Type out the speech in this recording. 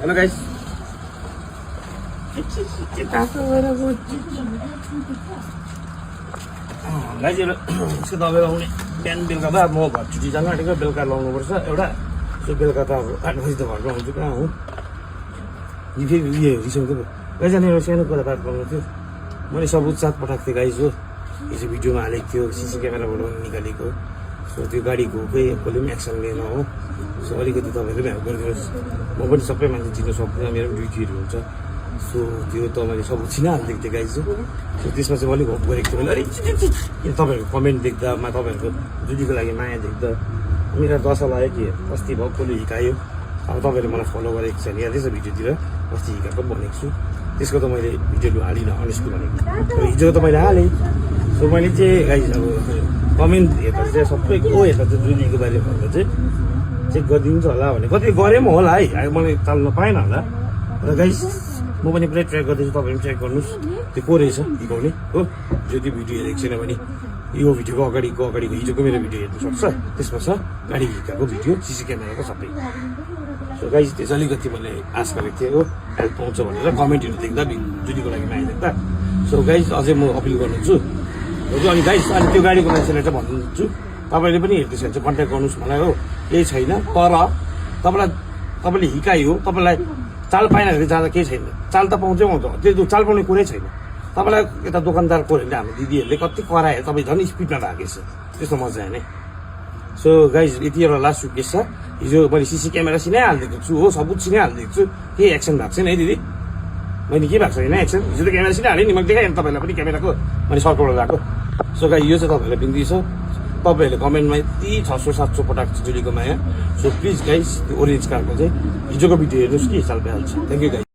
hello guys guys यसको दबाई लाउने बिहान बेलुका त म घर छुट्टी जानु आँटेको बेलुका लाउनुपर्छ एउटा त्यो बेलुका त अब 8 बजी त घरमा आउँछु कहाँ हो यो फेरि उयो रिसाउँथ्यो गाइस जाने एउटा सानो कुरा बात गर्नु थियो मैले सबुत साथ पठाएको थिएँ गाइस हो यो भिडियोमा हालेको थियो सिसी क्यामेराबाट निकालेको सो त्यो गाडीको खोइ कसले पनि एक्सन लिएन हो सो अलिकति तपाईँहरूले पनि हेल्प गरिदिनुहोस् म पनि सबै मान्छे चिन्नु सक्दिनँ मेरो पनि ड्युटीहरू हुन्छ सो त्यो त मैले सबुत छिनाहालिदिएको थिएँ गाइस हो सो त्यसमा चाहिँ अलिक होप गरेको थिएँ मैले अलिक किन तपाईँहरूको कमेन्ट देख्दा तपाईँहरूको जुडीको लागि माया देख्दा मेरो दशा लाग्यो कि अस्ति भक्कले हिकायो अब तपाईँहरूले मलाई फलो गरेको छ नि हेर्दैछ भिडियोतिर अस्ति हिकाएको भनेको छु त्यसको त मैले भिडियोहरू हालिनँ अनेस्टली भनेको हिजो त मैले हालेँ सो मैले चाहिँ गाइस अब कमेन्ट हेर्दा चाहिँ सबैको हेर्दा चाहिँ जुडीको बारेमा भन्दा चाहिँ चेक गरिदिन्छ होला भने कति गरेँ पनि होला है मलाई चाल्न पाएन होला र गाइस म पनि पुरै ट्र्याक गर्दैछु तपाईँहरू पनि ट्र्याक गर्नुहोस् त्यो को रहेछ हिकाउने हो जो त्यो भिडियो हेरेको छैन भने यो भिडियोको अगाडिको हिजोको मेरो भिडियो हेर्नु सक्छ त्यसमा छ गाडी हिर्काएको भिडियो सिसी क्यामेराको सबै सो गाइस त्यस अलिकति मैले आश गरेको थिएँ हो हेल्प पाउँछ भनेर कमेन्टहरू देख्दा जुडीको लागि माया देख्दा सो गाइस अझै म अपिल गर्नुहुन्छ अनि गाइस अनि त्यो गाडीको मान्छेलाई चाहिँ भनिदिन्छु तपाईँले पनि हेर्दैछ भने चाहिँ कन्ट्याक्ट गर्नुहोस् मलाई हो केही छैन तर तपाईँले हिकायो तपाईँलाई चाल पाएन भने जाँदा केही छैन चाल त पाउँछै पाउँछ त्यो चाल पाउने कुरै छैन तपाईँलाई यता दोकानदार कोहरूले हाम्रो दिदीहरूले कति करायो तपाईँ झन् स्पिडमा भागेछ त्यस्तो मजा आएन सो गाइज यति एउटा लास्ट रिक्वेस्ट छ हिजो मैले सिसी क्यामेरा सिनै हालिदिएको छु हो सबुत सिनै हालिदिएको छु केही एक्सन भएको छैन है दिदी मैले के भएको छैन एक्सन हिजो त क्यामेरा सिनै हालेँ नि मैले देखाएँ तपाईँलाई पनि क्यामेराको मैले सर्कलबाट गएको सो गाइज यो चाहिँ तपाईँहरूलाई बिन्ती छ तपाईँहरूले कमेन्टमा यति 600-700 पठाएको छ जुडीको माया सो प्लिज गाइज त्यो ओरेन्ज कारको चाहिँ हिजोको भिडियो हेर्नुहोस् कि चाल पाइहाल्छ थ्याङ्क यू गाइज